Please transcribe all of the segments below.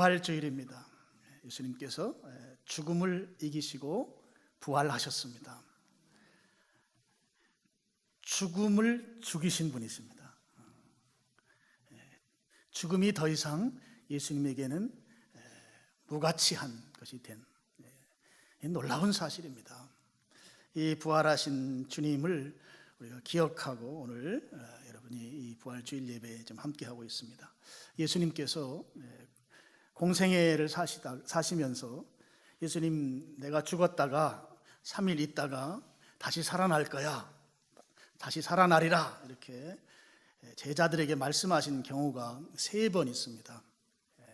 부활주일입니다. 예수님께서 죽음을 이기시고 부활하셨습니다. 죽음을 죽이신 분이십니다. 죽음이 더 이상 예수님에게는 무가치한 것이 된 놀라운 사실입니다. 이 부활하신 주님을 우리가 기억하고 오늘 여러분이 이 부활주일 예배에 좀 함께하고 있습니다. 예수님께서 공생애를 사시면서 예수님, 내가 죽었다가 3일 있다가 다시 살아날 거야, 다시 살아나리라, 이렇게 제자들에게 말씀하신 경우가 3번 있습니다.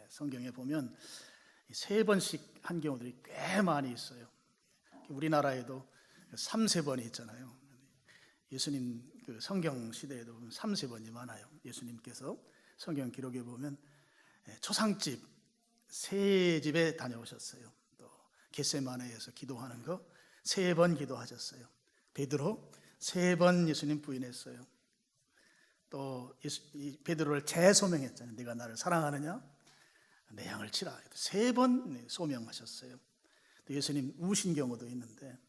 성경에 보면 3번씩 한 경우들이 꽤 많이 있어요. 우리나라에도 3세번이 있잖아요. 예수님 그 성경 시대에도 보면 3세번이 많아요. 예수님께서 성경 기록에 보면 초상집 3집에 다녀오셨어요. 또 겟세마네에서 기도하는 거 3번 기도하셨어요. 베드로 3번 예수님 부인했어요. 또 베드로를 재소명했잖아요. 네가 나를 사랑하느냐? 내 양을 치라. 3번 소명하셨어요. 또 예수님 우신 경우도 있는데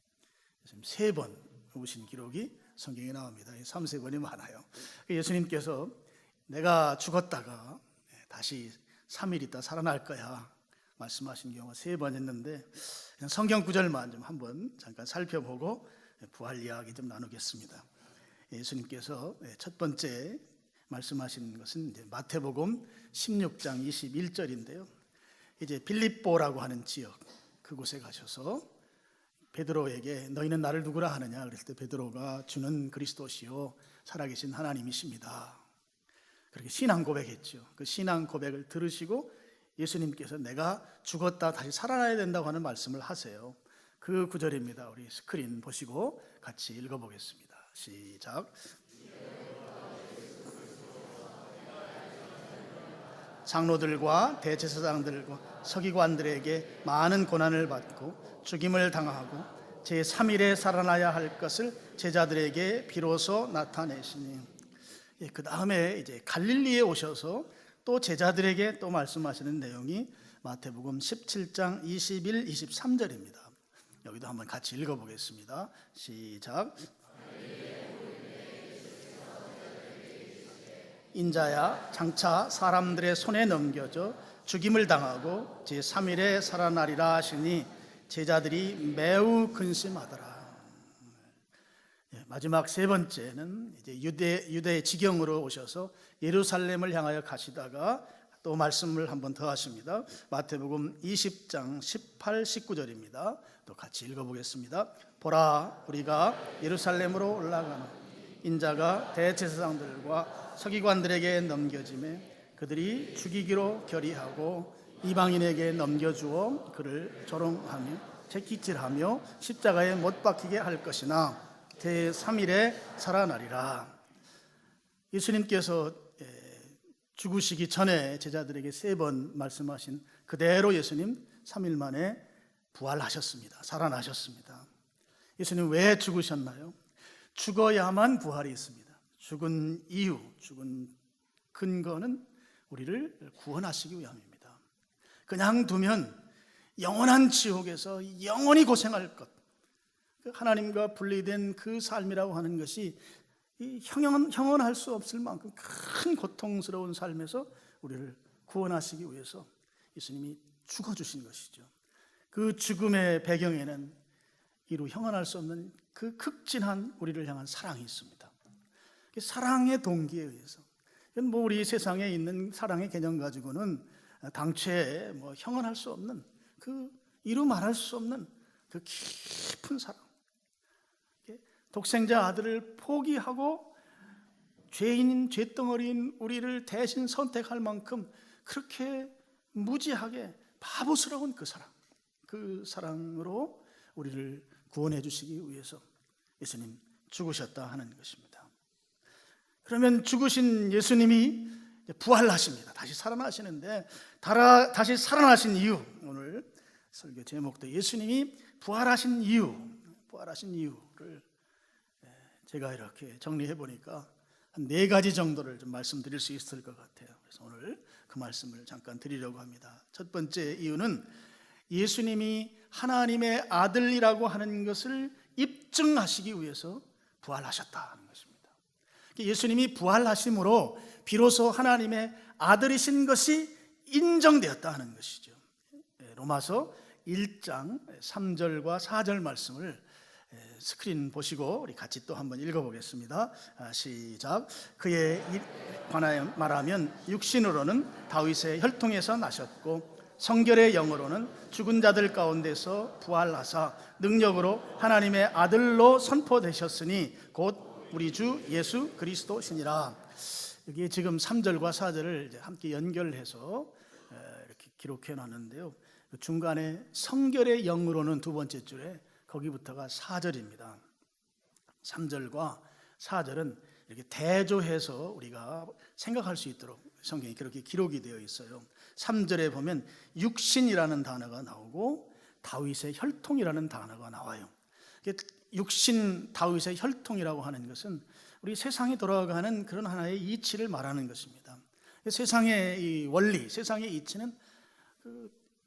예수님 3번 우신 기록이 성경에 나옵니다. 3세번이 많아요. 예수님께서 내가 죽었다가 다시 3일 있다 살아날 거야 말씀하신 경우가 3번 있는데, 성경 구절만 좀 한번 잠깐 살펴보고 부활 이야기 좀 나누겠습니다. 예수님께서 첫 번째 말씀하신 것은 이제 마태복음 16장 21절인데요. 이제 빌립보라고 하는 지역, 그곳에 가셔서 베드로에게 너희는 나를 누구라 하느냐 그랬을 때 베드로가 주는 그리스도시요 살아계신 하나님이십니다. 그렇게 신앙 고백했죠. 그 신앙 고백을 들으시고 예수님께서 내가 죽었다 다시 살아나야 된다고 하는 말씀을 하세요. 그 구절입니다. 우리 스크린 보시고 같이 읽어보겠습니다. 시작. 장로들과 대제사장들과 서기관들에게 많은 고난을 받고 죽임을 당하고 제3일에 살아나야 할 것을 제자들에게 비로소 나타내시니, 그 다음에 이제 갈릴리에 오셔서 또 제자들에게 또 말씀하시는 내용이 마태복음 17장 21, 23절입니다. 여기도 한번 같이 읽어보겠습니다. 시작. 인자야 장차 사람들의 손에 넘겨져 죽임을 당하고 제3일에 살아나리라 하시니 제자들이 매우 근심하더라. 마지막 3번째는 이제 유대 지경으로 오셔서 예루살렘을 향하여 가시다가 또 말씀을 한번 더 하십니다. 마태복음 20장 18, 19절입니다. 또 같이 읽어보겠습니다. 보라, 우리가 예루살렘으로 올라가는 인자가 대제사장들과 서기관들에게 넘겨지매 그들이 죽이기로 결의하고 이방인에게 넘겨주어 그를 조롱하며 채찍질하며 십자가에 못 박히게 할 것이나 제3일에 살아나리라. 예수님께서 죽으시기 전에 제자들에게 3번 말씀하신 그대로 예수님 3일 만에 부활하셨습니다. 살아나셨습니다. 예수님 왜 죽으셨나요? 죽어야만 부활이 있습니다. 죽은 이유, 죽은 근거는 우리를 구원하시기 위함입니다. 그냥 두면 영원한 지옥에서 영원히 고생할 것, 하나님과 분리된 그 삶이라고 하는 것이 형언할 수 없을 만큼 큰 고통스러운 삶에서 우리를 구원하시기 위해서 예수님이 죽어주신 것이죠. 그 죽음의 배경에는 이루 형언할 수 없는 그 극진한 우리를 향한 사랑이 있습니다. 사랑의 동기에 의해서, 뭐 우리 세상에 있는 사랑의 개념 가지고는 당최 뭐 형언할 수 없는, 그 이루 말할 수 없는 그 깊은 사랑, 독생자 아들을 포기하고 죄인인 죄덩어리인 우리를 대신 선택할 만큼 그렇게 무지하게 바보스러운 그 사랑, 그 사랑으로 우리를 구원해 주시기 위해서 예수님 죽으셨다 하는 것입니다. 그러면 죽으신 예수님이 부활하십니다. 다시 살아나시는데, 다시 살아나신 이유, 오늘 설교 제목도 예수님이 부활하신 이유를 제가 이렇게 정리해 보니까 한 4가지 정도를 좀 말씀드릴 수 있을 것 같아요. 그래서 오늘 그 말씀을 잠깐 드리려고 합니다. 첫 번째 이유는 예수님이 하나님의 아들이라고 하는 것을 입증하시기 위해서 부활하셨다는 것입니다. 예수님이 부활하심으로 비로소 하나님의 아들이신 것이 인정되었다 하는 것이죠. 로마서 1장 3절과 4절 말씀을 스크린 보시고 우리 같이 또 한번 읽어보겠습니다. 시작. 그에 관하여 말하면 육신으로는 다윗의 혈통에서 나셨고 성결의 영으로는 죽은 자들 가운데서 부활하사 능력으로 하나님의 아들로 선포되셨으니 곧 우리 주 예수 그리스도시니라. 여기 지금 3절과 4절을 함께 연결해서 이렇게 기록해 놨는데요. 중간에 성결의 영으로는 두 번째 줄에 거기부터가 4절입니다. 3절과 4절은 이렇게 대조해서 우리가 생각할 수 있도록 성경이 그렇게 기록이 되어 있어요. 3절에 보면 육신이라는 단어가 나오고 다윗의 혈통이라는 단어가 나와요. 육신 다윗의 혈통이라고 하는 것은 우리 세상이 돌아가는 그런 하나의 이치를 말하는 것입니다. 세상의 이 원리, 세상의 이치는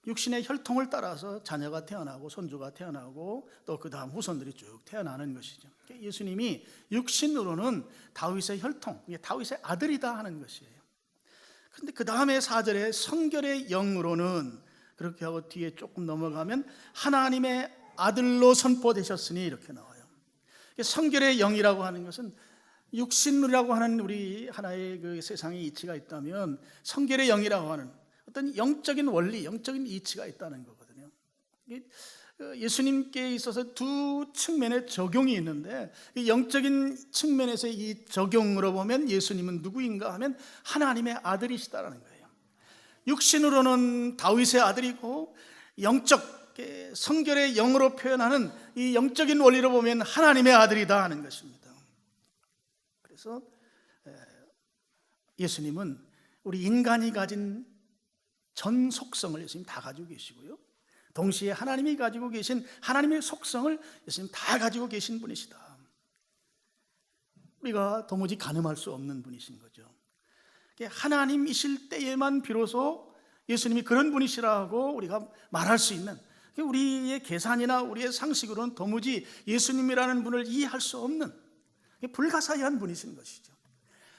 육신의 혈통을 따라서 자녀가 태어나고 손주가 태어나고 또 그 다음 후손들이 쭉 태어나는 것이죠. 예수님이 육신으로는 다윗의 혈통, 다윗의 아들이다 하는 것이에요. 그런데 그 다음에 4절에 성결의 영으로는 그렇게 하고 뒤에 조금 넘어가면 하나님의 아들로 선포되셨으니 이렇게 나와요. 성결의 영이라고 하는 것은 육신이라고 하는 우리 하나의 그 세상의 이치가 있다면 성결의 영이라고 하는 어떤 영적인 원리, 영적인 이치가 있다는 거거든요. 예수님께 있어서 두 측면의 적용이 있는데 이 영적인 측면에서 이 적용으로 보면 예수님은 누구인가 하면 하나님의 아들이시다라는 거예요. 육신으로는 다윗의 아들이고 영적 성결의 영으로 표현하는 이 영적인 원리로 보면 하나님의 아들이다 하는 것입니다. 그래서 예수님은 우리 인간이 가진 전 속성을 예수님 다 가지고 계시고요, 동시에 하나님이 가지고 계신 하나님의 속성을 예수님 다 가지고 계신 분이시다. 우리가 도무지 가늠할 수 없는 분이신 거죠. 하나님이실 때에만 비로소 예수님이 그런 분이시라고 우리가 말할 수 있는, 우리의 계산이나 우리의 상식으로는 도무지 예수님이라는 분을 이해할 수 없는 불가사의한 분이신 것이죠.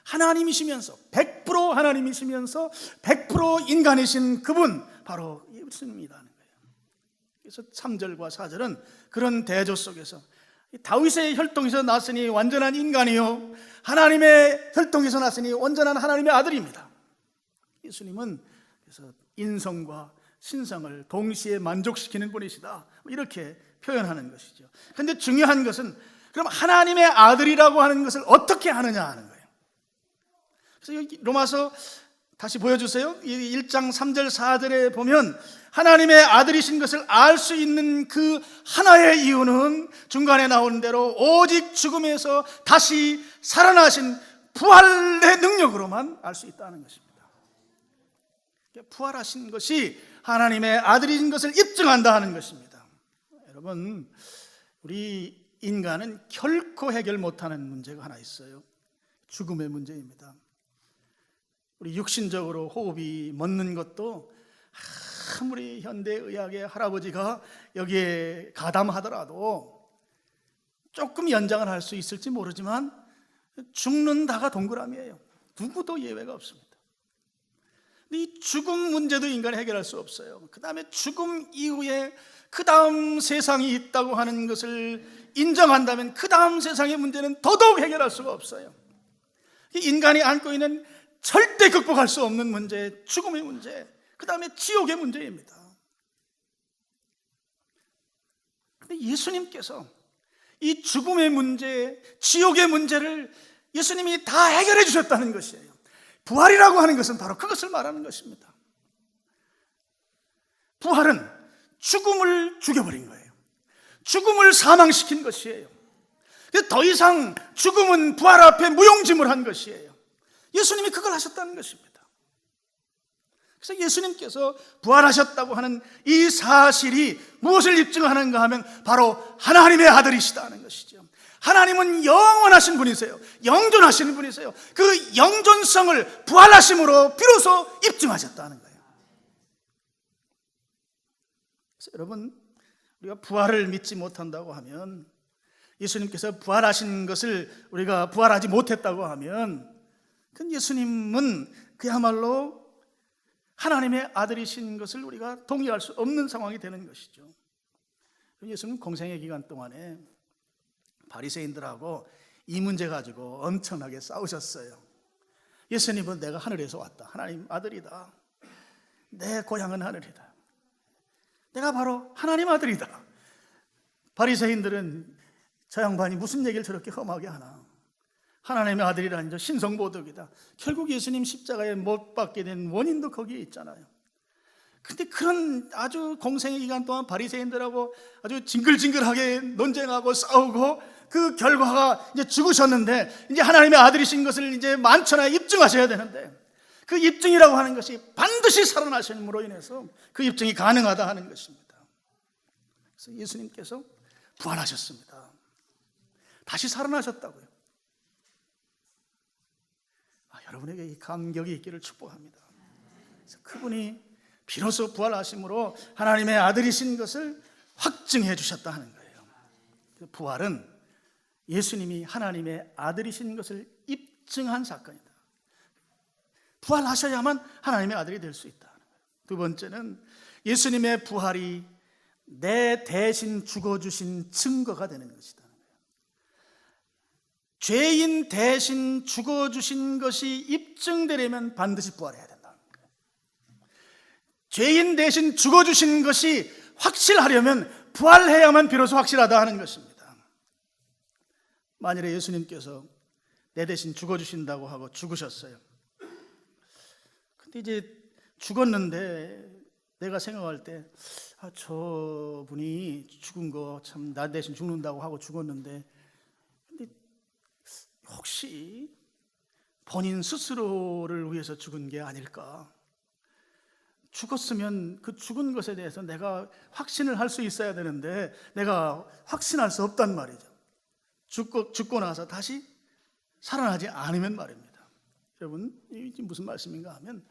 하나님이시면서 100% 하나님이시면서 100% 인간이신 그분, 바로 예수님이라는 거예요. 그래서 3절과 4절은 그런 대조 속에서 다윗의 혈통에서 났으니 완전한 인간이요 하나님의 혈통에서 났으니 온전한 하나님의 아들입니다. 예수님은 그래서 인성과 신성을 동시에 만족시키는 분이시다, 이렇게 표현하는 것이죠. 그런데 중요한 것은 그럼 하나님의 아들이라고 하는 것을 어떻게 하느냐 하는 거예요. 그래서 여기 로마서 다시 보여주세요. 1장 3절 4절에 보면 하나님의 아들이신 것을 알 수 있는 그 하나의 이유는 중간에 나오는 대로 오직 죽음에서 다시 살아나신 부활의 능력으로만 알 수 있다는 것입니다. 부활하신 것이 하나님의 아들인 것을 입증한다 하는 것입니다. 여러분, 우리 인간은 결코 해결 못하는 문제가 하나 있어요. 죽음의 문제입니다. 우리 육신적으로 호흡이 멎는 것도 아무리 현대의학의 할아버지가 여기에 가담하더라도 조금 연장을 할 수 있을지 모르지만 죽는다가 동그라미예요. 누구도 예외가 없습니다. 이 죽음 문제도 인간이 해결할 수 없어요. 그 다음에 죽음 이후에 그 다음 세상이 있다고 하는 것을 인정한다면 그 다음 세상의 문제는 더더욱 해결할 수가 없어요. 인간이 안고 있는 절대 극복할 수 없는 문제, 죽음의 문제, 그 다음에 지옥의 문제입니다. 그런데 예수님께서 이 죽음의 문제, 지옥의 문제를 예수님이 다 해결해 주셨다는 것이에요. 부활이라고 하는 것은 바로 그것을 말하는 것입니다. 부활은 죽음을 죽여버린 거예요. 죽음을 사망시킨 것이에요. 더 이상 죽음은 부활 앞에 무용지물한 것이에요. 예수님이 그걸 하셨다는 것입니다. 그래서 예수님께서 부활하셨다고 하는 이 사실이 무엇을 입증하는가 하면 바로 하나님의 아들이시다는 것이죠. 하나님은 영원하신 분이세요. 영존하시는 분이세요. 그 영존성을 부활하심으로 비로소 입증하셨다는 거예요. 그래서 여러분, 우리가 부활을 믿지 못한다고 하면, 예수님께서 부활하신 것을 우리가 부활하지 못했다고 하면, 그 예수님은 그야말로 하나님의 아들이신 것을 우리가 동의할 수 없는 상황이 되는 것이죠. 예수님 공생의 기간 동안에 바리새인들하고 이 문제 가지고 엄청나게 싸우셨어요. 예수님은 내가 하늘에서 왔다, 하나님 아들이다, 내 고향은 하늘이다, 내가 바로 하나님 아들이다. 바리새인들은 저 양반이 무슨 얘기를 저렇게 험하게 하나, 하나님의 아들이라니 저 신성모독이다. 결국 예수님 십자가에 못 박게 된 원인도 거기에 있잖아요. 근데 그런 아주 공생의 기간 동안 바리새인들하고 아주 징글징글하게 논쟁하고 싸우고 그 결과가 이제 죽으셨는데, 이제 하나님의 아들이신 것을 이제 만천하에 입증하셔야 되는데, 그 입증이라고 하는 것이 반드시 살아나심으로 인해서 그 입증이 가능하다 하는 것입니다. 그래서 예수님께서 부활하셨습니다. 다시 살아나셨다고요. 여러분에게 이 감격이 있기를 축복합니다. 그래서 그분이 비로소 부활하심으로 하나님의 아들이신 것을 확증해 주셨다 하는 거예요. 부활은 예수님이 하나님의 아들이신 것을 입증한 사건이다. 부활하셔야만 하나님의 아들이 될 수 있다. 두 번째는 예수님의 부활이 내 대신 죽어주신 증거가 되는 것이다. 죄인 대신 죽어주신 것이 입증되려면 반드시 부활해야 된다. 죄인 대신 죽어주신 것이 확실하려면 부활해야만 비로소 확실하다 하는 것입니다. 만일에 예수님께서 내 대신 죽어주신다고 하고 죽으셨어요. 근데 이제 죽었는데 내가 생각할 때, 저분이 죽은 거 참 나 대신 죽는다고 하고 죽었는데, 혹시 본인 스스로를 위해서 죽은 게 아닐까? 죽었으면 그 죽은 것에 대해서 내가 확신을 할 수 있어야 되는데 내가 확신할 수 없단 말이죠. 죽고 나서 다시 살아나지 않으면 말입니다. 여러분, 이게 무슨 말씀인가 하면,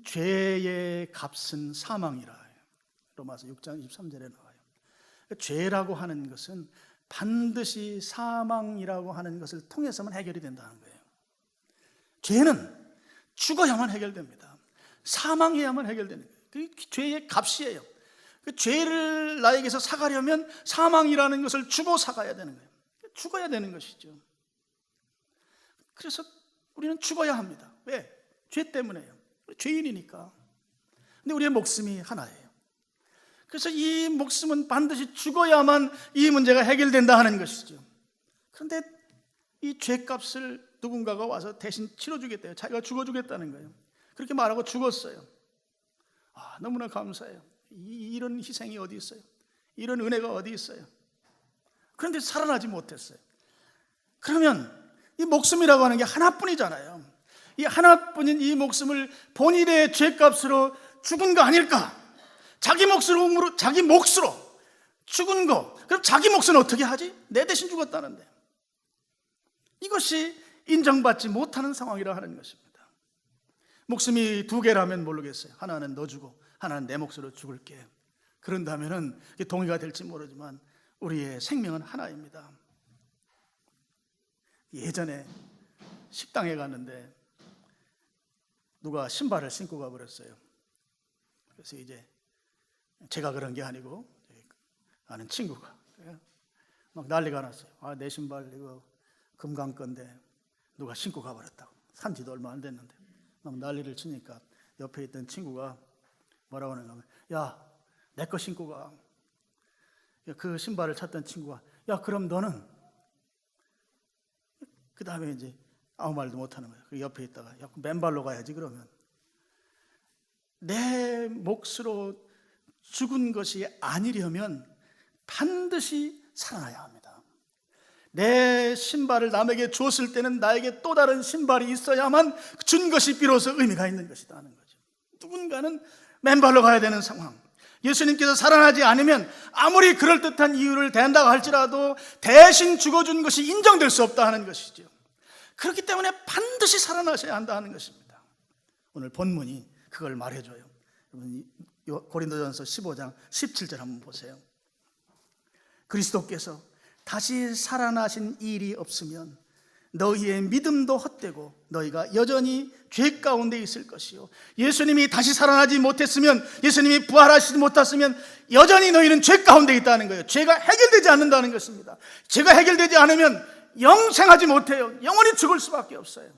죄의 값은 사망이라 해요. 로마서 6장 23절에 나와요. 죄라고 하는 것은 반드시 사망이라고 하는 것을 통해서만 해결이 된다는 거예요. 죄는 죽어야만 해결됩니다. 사망해야만 해결되는 거예요. 그게 죄의 값이에요. 그 죄를 나에게서 사가려면 사망이라는 것을 주고 사가야 되는 거예요. 죽어야 되는 것이죠. 그래서 우리는 죽어야 합니다. 왜? 죄 때문에요. 죄인이니까. 근데 우리의 목숨이 하나예요. 그래서 이 목숨은 반드시 죽어야만 이 문제가 해결된다 하는 것이죠. 그런데 이 죄값을 누군가가 와서 대신 치러주겠대요. 자기가 죽어주겠다는 거예요. 그렇게 말하고 죽었어요. 너무나 감사해요. 이런 희생이 어디 있어요? 이런 은혜가 어디 있어요? 그런데 살아나지 못했어요. 그러면 이 목숨이라고 하는 게 하나뿐이잖아요. 이 하나뿐인 이 목숨을 본인의 죄값으로 죽은 거 아닐까? 자기 몫으로 죽은 거. 그럼 자기 몫은 어떻게 하지? 내 대신 죽었다는데. 이것이 인정받지 못하는 상황이라 하는 것입니다. 목숨이 두 개라면 모르겠어요. 하나는 너 주고 하나는 내 몫으로 죽을게. 그런다면은 동의가 될지 모르지만 우리의 생명은 하나입니다. 예전에 식당에 갔는데 누가 신발을 신고 가버렸어요. 그래서 이제 제가 그런 게 아니고 아는 친구가 막 난리가 났어요. 내 신발 이거 금강 건데 누가 신고 가버렸다고. 산 지도 얼마 안 됐는데 막 난리를 치니까 옆에 있던 친구가 뭐라고 하는가 하면, 야, 내 거 신고 가. 그 신발을 찾던 친구가, 야, 그럼 너는? 그 다음에 이제 아무 말도 못하는 거예요. 그 옆에 있다가, 야, 맨발로 가야지 그러면. 내 몫으로 죽은 것이 아니려면 반드시 살아나야 합니다. 내 신발을 남에게 줬을 때는 나에게 또 다른 신발이 있어야만 준 것이 비로소 의미가 있는 것이다 하는 거죠. 누군가는 맨발로 가야 되는 상황, 예수님께서 살아나지 않으면 아무리 그럴듯한 이유를 댄다고 할지라도 대신 죽어준 것이 인정될 수 없다 하는 것이죠. 그렇기 때문에 반드시 살아나셔야 한다 하는 것입니다. 오늘 본문이 그걸 말해줘요. 고린도전서 15장 17절 한번 보세요. 그리스도께서 다시 살아나신 일이 없으면 너희의 믿음도 헛되고 너희가 여전히 죄 가운데 있을 것이요, 예수님이 다시 살아나지 못했으면, 예수님이 부활하시지 못했으면 여전히 너희는 죄 가운데 있다는 거예요. 죄가 해결되지 않는다는 것입니다. 죄가 해결되지 않으면 영생하지 못해요. 영원히 죽을 수밖에 없어요.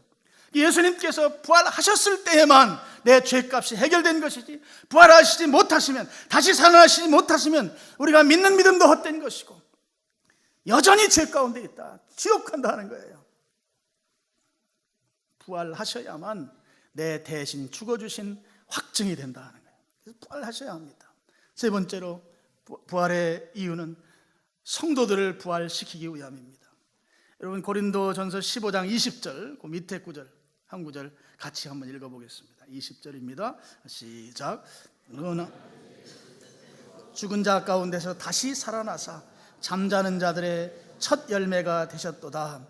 예수님께서 부활하셨을 때에만 내 죄값이 해결된 것이지, 부활하시지 못하시면, 다시 살아나시지 못하시면 우리가 믿는 믿음도 헛된 것이고 여전히 죄 가운데 있다, 지옥 간다는 거예요. 부활하셔야만 내 대신 죽어주신 확증이 된다는 거예요. 그래서 부활하셔야 합니다. 세 번째로 부활의 이유는 성도들을 부활시키기 위함입니다. 여러분, 고린도전서 15장 20절 그 밑에 구절 한 구절 같이 한번 읽어보겠습니다. 20절입니다. 시작. 너는 죽은 자 가운데서 다시 살아나사 잠자는 자들의 첫 열매가 되셨도다.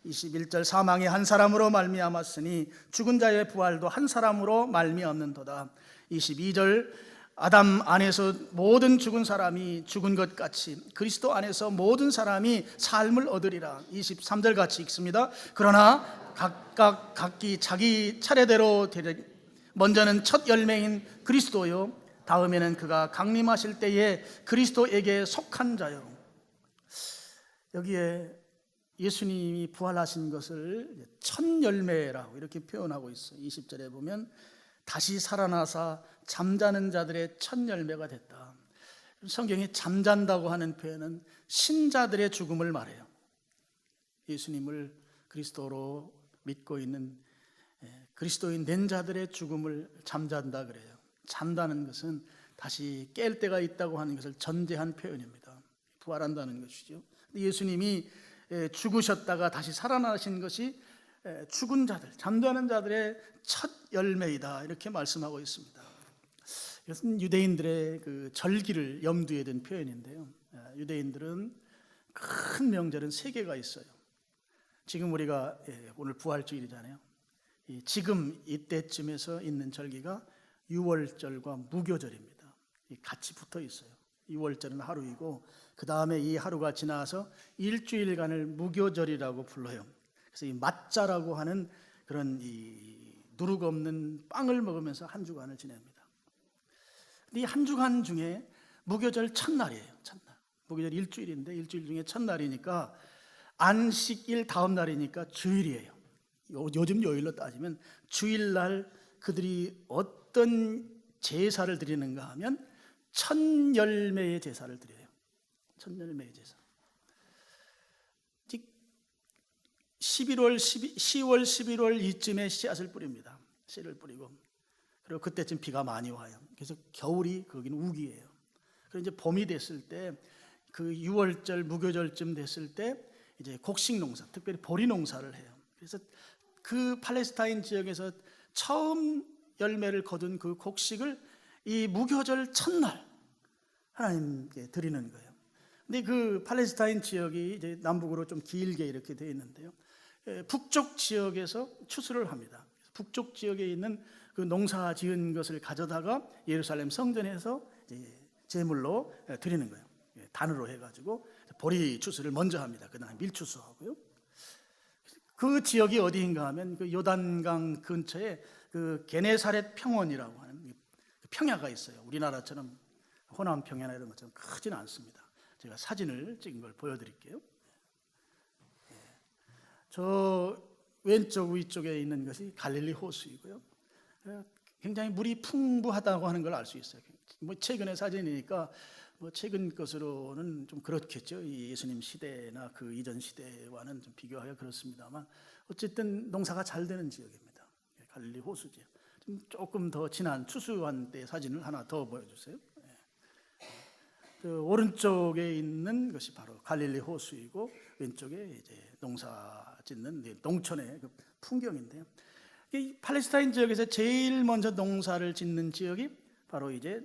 21절 사망이 한 사람으로 말미암았으니 죽은 자의 부활도 한 사람으로 말미암는도다. 22절 아담 안에서 모든 죽은 사람이 죽은 것 같이 그리스도 안에서 모든 사람이 삶을 얻으리라. 23절 같이 읽습니다. 그러나 각기 자기 차례대로 먼저는 첫 열매인 그리스도요, 다음에는 그가 강림하실 때에 그리스도에게 속한 자요. 여기에 예수님이 부활하신 것을 첫 열매라고 이렇게 표현하고 있어요. 20절에 보면 다시 살아나사 잠자는 자들의 첫 열매가 됐다. 성경이 잠잔다고 하는 표현은 신자들의 죽음을 말해요. 예수님을 그리스도로 믿고 있는 그리스도인 된 자들의 죽음을 잠잔다 그래요. 잔다는 것은 다시 깰 때가 있다고 하는 것을 전제한 표현입니다. 부활한다는 것이죠. 예수님이 죽으셨다가 다시 살아나신 것이 죽은 자들, 잠자는 자들의 첫 열매이다, 이렇게 말씀하고 있습니다. 이것은 유대인들의 그 절기를 염두에 둔 표현인데요. 유대인들은 큰 명절은 3개가 있어요. 지금 우리가 오늘 부활주일이잖아요. 지금 이때쯤에서 있는 절기가 유월절과 무교절입니다. 같이 붙어 있어요. 유월절은 하루이고 그 다음에 이 하루가 지나서 일주일간을 무교절이라고 불러요. 그래서 이 맞자라고 하는 그런 이 누룩 없는 빵을 먹으면서 한 주간을 지냅니다. 이 한 주간 중에 무교절 첫날이에요. 첫날. 무교절 일주일인데 일주일 중에 첫날이니까 안식일 다음 날이니까 주일이에요. 요즘 요일로 따지면 주일날 그들이 어떤 제사를 드리는가 하면 첫 열매의 제사를 드려요. 첫 열매의 제사. 10월, 11월 이쯤에 씨앗을 뿌립니다. 씨를 뿌리고, 그리고 그때쯤 비가 많이 와요. 그래서 겨울이 거기는 우기예요. 그리고 이제 봄이 됐을 때, 그 6월절 무교절쯤 됐을 때 이제 곡식 농사, 특별히 보리 농사를 해요. 그래서 그 팔레스타인 지역에서 처음 열매를 거둔 그 곡식을 이 무교절 첫날 하나님께 드리는 거예요. 근데 그 팔레스타인 지역이 이제 남북으로 좀 길게 이렇게 되어 있는데요. 북쪽 지역에서 추수를 합니다. 북쪽 지역에 있는 그 농사 지은 것을 가져다가 예루살렘 성전에서 이제 제물로 드리는 거예요. 단으로 해가지고 보리 추수를 먼저 합니다. 그다음에 밀추수하고요. 그 지역이 어디인가 하면 그 요단강 근처에 그 게네사렛 평원이라고 하는 평야가 있어요. 우리나라처럼 호남 평야나 이런 것처럼 크지는 않습니다. 제가 사진을 찍은 걸 보여드릴게요. 저 왼쪽 위쪽에 있는 것이 갈릴리 호수이고요. 굉장히 물이 풍부하다고 하는 걸 알 수 있어요. 뭐 최근의 사진이니까 뭐 최근 것으로는 좀 그렇겠죠. 이 예수님 시대나 그 이전 시대와는 좀 비교하기가 그렇습니다만 어쨌든 농사가 잘 되는 지역입니다. 갈릴리 호수 지역. 좀 조금 더 지난 추수한 때 사진을 하나 더 보여주세요. 그 오른쪽에 있는 것이 바로 갈릴리 호수이고 왼쪽에 이제 농사 짓는 농촌의 그 풍경인데요. 이 팔레스타인 지역에서 제일 먼저 농사를 짓는 지역이 바로 이제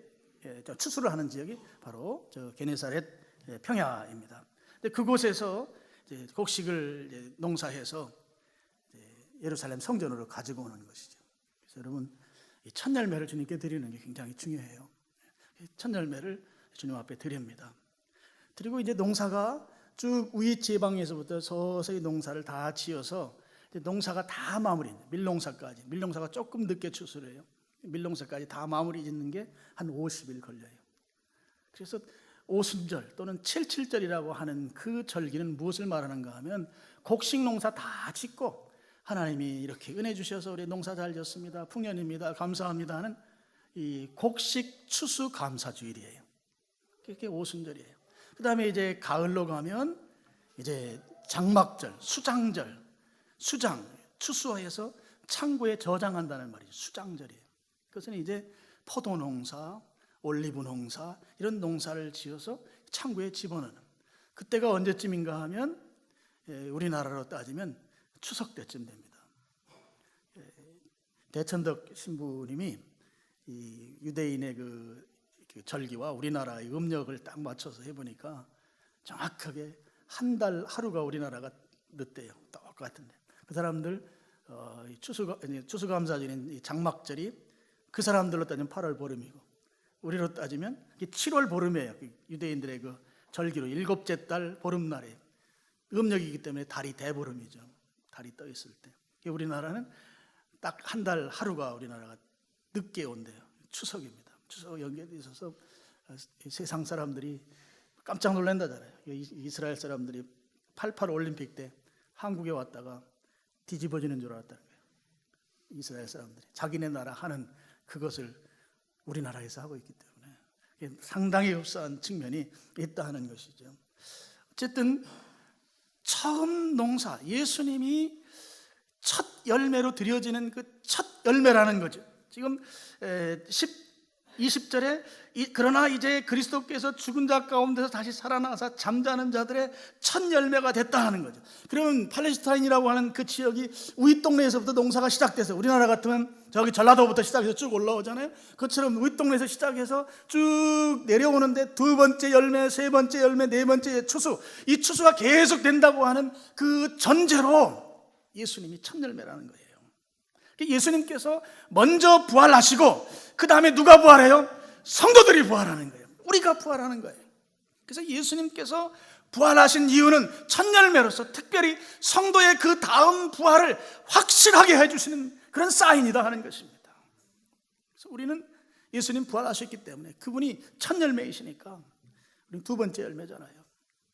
추수를 하는 지역이 바로 저 게네사렛 평야입니다. 근데 그곳에서 이제 곡식을 이제 농사해서 예루살렘 성전으로 가지고 오는 것이죠. 그래서 여러분, 이 첫 열매를 주님께 드리는 게 굉장히 중요해요. 첫 열매를 주님 앞에 드립니다. 그리고 이제 농사가 쭉 우이 지방에서부터 서서히 농사를 다 지어서 농사가 다 마무리, 밀농사가 조금 늦게 추수를 해요. 밀농사까지 다 마무리 짓는 게 한 50일 걸려요. 그래서 오순절 또는 77절이라고 하는 그 절기는 무엇을 말하는가 하면 곡식 농사 다 짓고 하나님이 이렇게 은혜 주셔서 우리 농사 잘 졌습니다, 풍년입니다, 감사합니다 하는 이 곡식 추수 감사 주일이에요. 그게 오순절이에요. 그 다음에 이제 가을로 가면 이제 장막절, 수장, 추수해서 창고에 저장한다는 말이죠. 수장절이에요. 그것은 이제 포도 농사, 올리브 농사 이런 농사를 지어서 창고에 집어넣는, 그때가 언제쯤인가 하면 우리나라로 따지면 추석 때쯤 됩니다. 대천덕 신부님이 이 유대인의 그 절기와 우리나라의 음력을 딱 맞춰서 해보니까 정확하게 한 달 하루가 우리나라가 늦대요. 똑같은데 그 사람들 추수감사절인 장막절이 그 사람들로 따지면 8월 보름이고 우리로 따지면 7월 보름이에요. 유대인들의 그 절기로 7째 달 보름날에 음력이기 때문에 달이 대보름이죠. 달이 떠 있을 때. 우리나라는 딱 한 달 하루가 우리나라가 늦게 온대요. 추석입니다. 추석 연결돼 있어서 세상 사람들이 깜짝 놀란다잖아요. 이스라엘 사람들이 88 올림픽 때 한국에 왔다가 뒤집어지는 줄 알았다는 거예요. 이스라엘 사람들이 자기네 나라 하는 그것을 우리나라에서 하고 있기 때문에 상당히 흡사한 측면이 있다 하는 것이죠. 어쨌든 처음 농사, 예수님이 첫 열매로 드려지는 그 첫 열매라는 거죠. 지금 20절에 그러나 이제 그리스도께서 죽은 자 가운데서 다시 살아나사 잠자는 자들의 첫 열매가 됐다 하는 거죠. 그러면 팔레스타인이라고 하는 그 지역이 우리 동네에서부터 농사가 시작돼서, 우리나라 같으면 저기 전라도부터 시작해서 쭉 올라오잖아요. 그것처럼 우리 동네에서 시작해서 쭉 내려오는데 두 번째 열매, 세 번째 열매, 네 번째 추수, 이 추수가 계속 된다고 하는 그 전제로 예수님이 첫 열매라는 거예요. 예수님께서 먼저 부활하시고 그 다음에 누가 부활해요? 성도들이 부활하는 거예요. 우리가 부활하는 거예요. 그래서 예수님께서 부활하신 이유는 첫 열매로서 특별히 성도의 그 다음 부활을 확실하게 해주시는 그런 사인이다 하는 것입니다. 그래서 우리는 예수님 부활하셨기 때문에 그분이 첫 열매이시니까 우리는 두 번째 열매잖아요.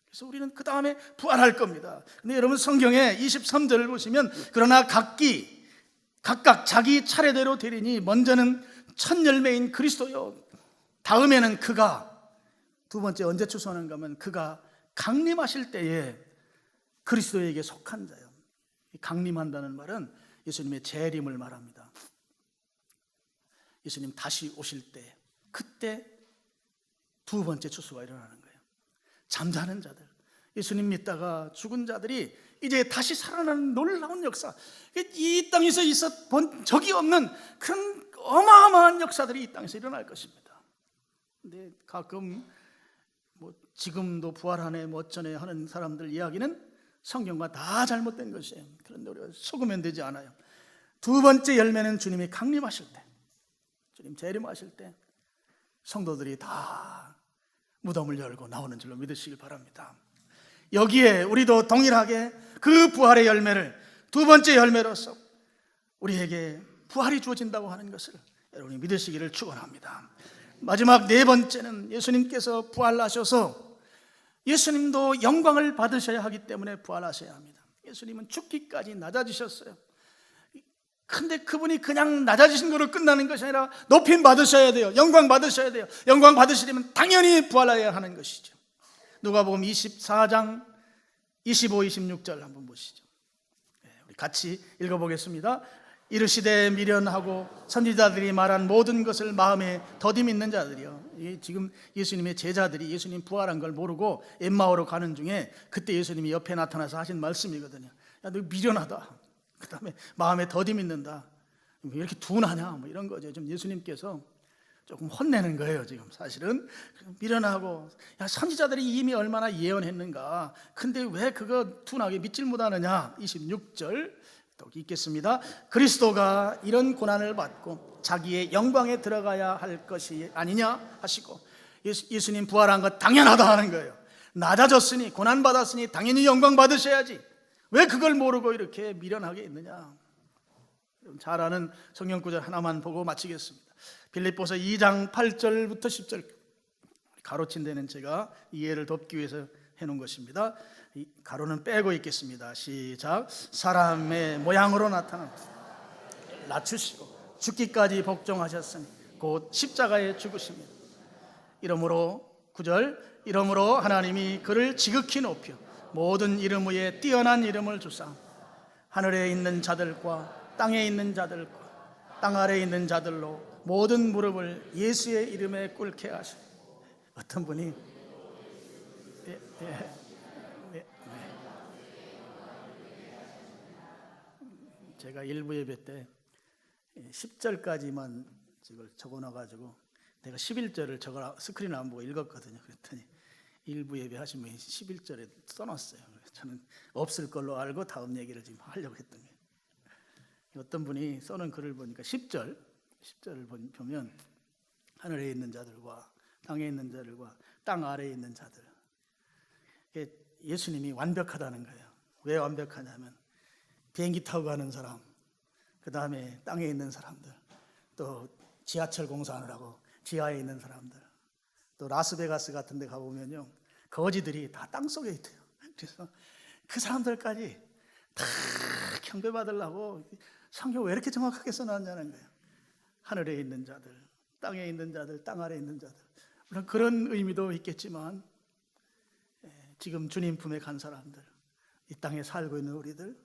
그래서 우리는 그 다음에 부활할 겁니다. 근데 여러분 성경에 23절을 보시면 그러나 각각 자기 차례대로 되리니 먼저는 첫 열매인 그리스도요, 다음에는 그가, 두 번째 언제 추수하는가 하면 그가 강림하실 때에 그리스도에게 속한 자요. 강림한다는 말은 예수님의 재림을 말합니다. 예수님 다시 오실 때, 그때 두 번째 추수가 일어나는 거예요. 잠자는 자들, 예수님 믿다가 죽은 자들이 이제 다시 살아나는 놀라운 역사, 이 땅에서 있었 본 적이 없는 그런 어마어마한 역사들이 이 땅에서 일어날 것입니다. 근데 가끔 지금도 부활하네 어쩌네 하는 사람들 이야기는 성경과 다 잘못된 것이에요. 그런데 우리가 속으면 되지 않아요. 두 번째 열매는 주님이 강림하실 때, 주님 재림하실 때 성도들이 다 무덤을 열고 나오는 줄로 믿으시길 바랍니다. 여기에 우리도 동일하게 그 부활의 열매를 두 번째 열매로서 우리에게 부활이 주어진다고 하는 것을 여러분이 믿으시기를 축원합니다. 마지막 네 번째는 예수님께서 부활하셔서 예수님도 영광을 받으셔야 하기 때문에 부활하셔야 합니다. 예수님은 죽기까지 낮아지셨어요. 근데 그분이 그냥 낮아지신 거로 끝나는 것이 아니라 높임 받으셔야 돼요. 영광 받으셔야 돼요. 영광 받으시려면 당연히 부활해야 하는 것이죠. 누가복음 24장 25, 26절 한번 보시죠. 우리 같이 읽어보겠습니다. 이르시되 미련하고 선지자들이 말한 모든 것을 마음에 더디 있는 자들이요. 지금 예수님의 제자들이 예수님 부활한 걸 모르고 엠마오로 가는 중에 그때 예수님이 옆에 나타나서 하신 말씀이거든요. 야, 너 미련하다. 그 다음에 마음에 더디 믿는다. 왜 이렇게 둔하냐? 이런 거죠. 좀 예수님께서 조금 혼내는 거예요. 지금 사실은 미련하고, 야, 선지자들이 이미 얼마나 예언했는가, 근데 왜 그거 둔하게 믿질 못하느냐. 26절 또 읽겠습니다. 그리스도가 이런 고난을 받고 자기의 영광에 들어가야 할 것이 아니냐 하시고, 예수님 부활한 것 당연하다 하는 거예요. 낮아졌으니, 고난받았으니 당연히 영광 받으셔야지, 왜 그걸 모르고 이렇게 미련하게 있느냐. 잘 아는 성경 구절 하나만 보고 마치겠습니다. 빌립보서 2장 8절부터 10절, 가로친 데는 제가 이해를 돕기 위해서 해놓은 것입니다. 가로는 빼고 있겠습니다. 시작. 사람의 모양으로 나타나 낮추시고 죽기까지 복종하셨으니 곧 십자가에 죽으십니다. 이러므로 9절, 이러므로 하나님이 그를 지극히 높여 모든 이름 위에 뛰어난 이름을 주사 하늘에 있는 자들과 땅에 있는 자들과 땅 아래에 있는 자들로 모든 무릎을 예수의 이름에 꿇게 하시고. 어떤 분이 제가 일부 예배 때 10절까지만 이걸 적어놔가지고 내가 11절을 적어 스크린 안 보고 읽었거든요. 그랬더니 일부 예배 하신 분이 11절에 써놨어요. 저는 없을 걸로 알고 다음 얘기를 지금 하려고 했던 거예요. 어떤 분이 써놓은 글을 보니까 10절을 보면 하늘에 있는 자들과 땅에 있는 자들과 땅 아래에 있는 자들, 예수님이 완벽하다는 거예요. 왜 완벽하냐면 비행기 타고 가는 사람, 그 다음에 땅에 있는 사람들, 또 지하철 공사하느라고 지하에 있는 사람들, 또 라스베가스 같은 데 가보면요, 거지들이 다 땅속에 있대요. 그래서 그 사람들까지 다 경배받으려고 성경 왜 이렇게 정확하게 써놨냐는 거예요. 하늘에 있는 자들, 땅에 있는 자들, 땅 아래에 있는 자들. 물론 그런 의미도 있겠지만, 지금 주님 품에 간 사람들, 이 땅에 살고 있는 우리들,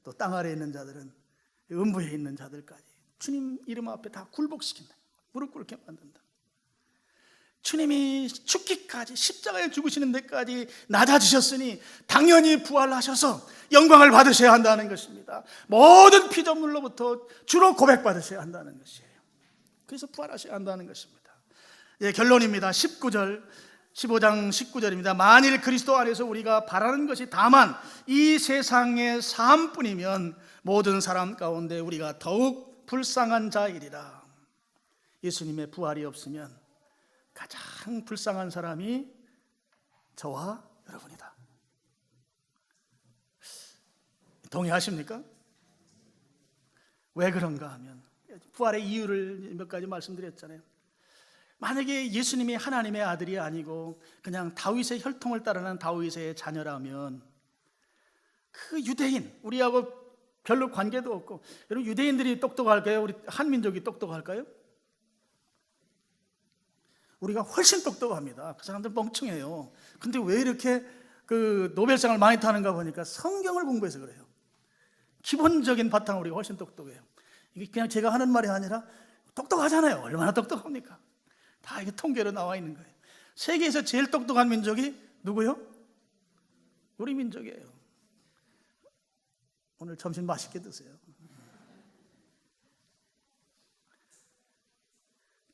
또 땅 아래에 있는 자들은 음부에 있는 자들까지 주님 이름 앞에 다 굴복시킨다. 무릎 꿇게 만든다. 주님이 죽기까지, 십자가에 죽으시는 데까지 낮아지셨으니 당연히 부활하셔서 영광을 받으셔야 한다는 것입니다. 모든 피조물로부터 주로 고백받으셔야 한다는 것이에요. 그래서 부활하셔야 한다는 것입니다. 결론입니다. 15장 19절입니다. 만일 그리스도 안에서 우리가 바라는 것이 다만 이 세상의 삶뿐이면 모든 사람 가운데 우리가 더욱 불쌍한 자이리라. 예수님의 부활이 없으면 가장 불쌍한 사람이 저와 여러분이다. 동의하십니까? 왜 그런가 하면 부활의 이유를 몇 가지 말씀드렸잖아요. 만약에 예수님이 하나님의 아들이 아니고 그냥 다윗의 혈통을 따르는 다윗의 자녀라면 그 유대인, 우리하고 별로 관계도 없고, 여러분 유대인들이 똑똑할까요? 우리 한민족이 똑똑할까요? 우리가 훨씬 똑똑합니다. 그 사람들 멍청해요. 근데 왜 이렇게 그 노벨상을 많이 타는가 보니까 성경을 공부해서 그래요. 기본적인 바탕 우리가 훨씬 똑똑해요. 이게 그냥 제가 하는 말이 아니라 똑똑하잖아요. 얼마나 똑똑합니까? 다 이게 통계로 나와 있는 거예요. 세계에서 제일 똑똑한 민족이 누구요? 우리 민족이에요. 오늘 점심 맛있게 드세요.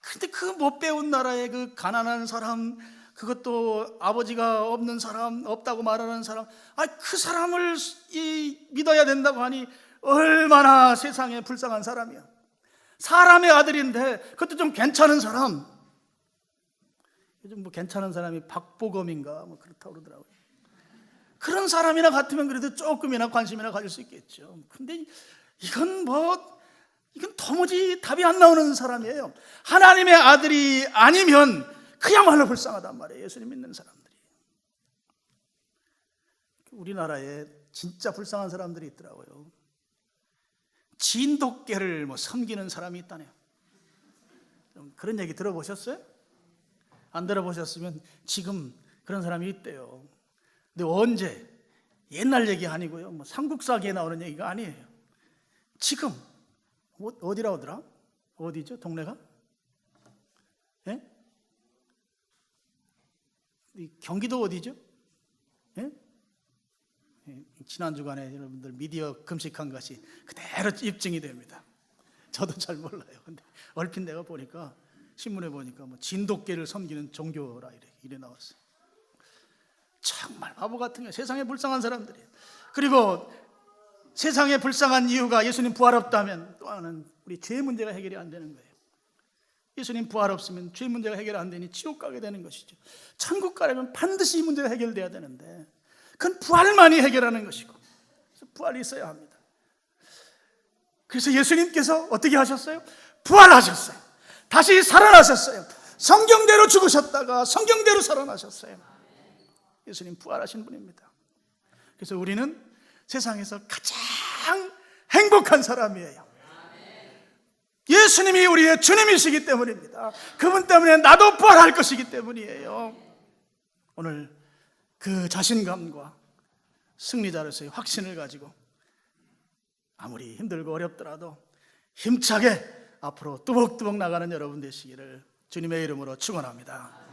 근데 그 못 배운 나라의 그 가난한 사람, 그것도 아버지가 없는 사람, 없다고 말하는 사람, 그 사람을 믿어야 된다고 하니 얼마나 세상에 불쌍한 사람이야. 사람의 아들인데 그것도 좀 괜찮은 사람. 요즘 뭐 괜찮은 사람이 박보검인가 뭐 그렇다고 그러더라고요. 그런 사람이나 같으면 그래도 조금이나 관심이나 가질 수 있겠죠. 근데 이건 도무지 답이 안 나오는 사람이에요. 하나님의 아들이 아니면 그야말로 불쌍하단 말이에요. 예수님 믿는 사람들이. 우리나라에 진짜 불쌍한 사람들이 있더라고요. 진돗개를 섬기는 사람이 있다네요. 그런 얘기 들어보셨어요? 안 들어보셨으면 지금 그런 사람이 있대요. 근데 언제? 옛날 얘기 아니고요. 삼국사기에 나오는 얘기가 아니에요. 지금 어디라 하더라? 어디죠? 동네가? 예? 경기도 어디죠? 예? 지난 주간에 여러분들 미디어 금식한 것이 그대로 입증이 됩니다. 저도 잘 몰라요. 근데 얼핏 내가 보니까 신문에 보니까 뭐 진돗개를 섬기는 종교라 이래 나왔어요. 정말 바보 같은 거예요. 세상에 불쌍한 사람들이. 그리고 세상에 불쌍한 이유가 예수님 부활 없다면 또 하나는 우리 죄 문제가 해결이 안 되는 거예요. 예수님 부활 없으면 죄 문제가 해결 안 되니 지옥 가게 되는 것이죠. 천국 가려면 반드시 이 문제가 해결돼야 되는데 그건 부활만이 해결하는 것이고, 그래서 부활이 있어야 합니다. 그래서 예수님께서 어떻게 하셨어요? 부활하셨어요. 다시 살아나셨어요. 성경대로 죽으셨다가 성경대로 살아나셨어요. 예수님 부활하신 분입니다. 그래서 우리는 세상에서 가장 행복한 사람이에요. 예수님이 우리의 주님이시기 때문입니다. 그분 때문에 나도 부활할 것이기 때문이에요. 오늘 그 자신감과 승리자로서의 확신을 가지고 아무리 힘들고 어렵더라도 힘차게 앞으로 뚜벅뚜벅 나가는 여러분 되시기를 주님의 이름으로 축원합니다.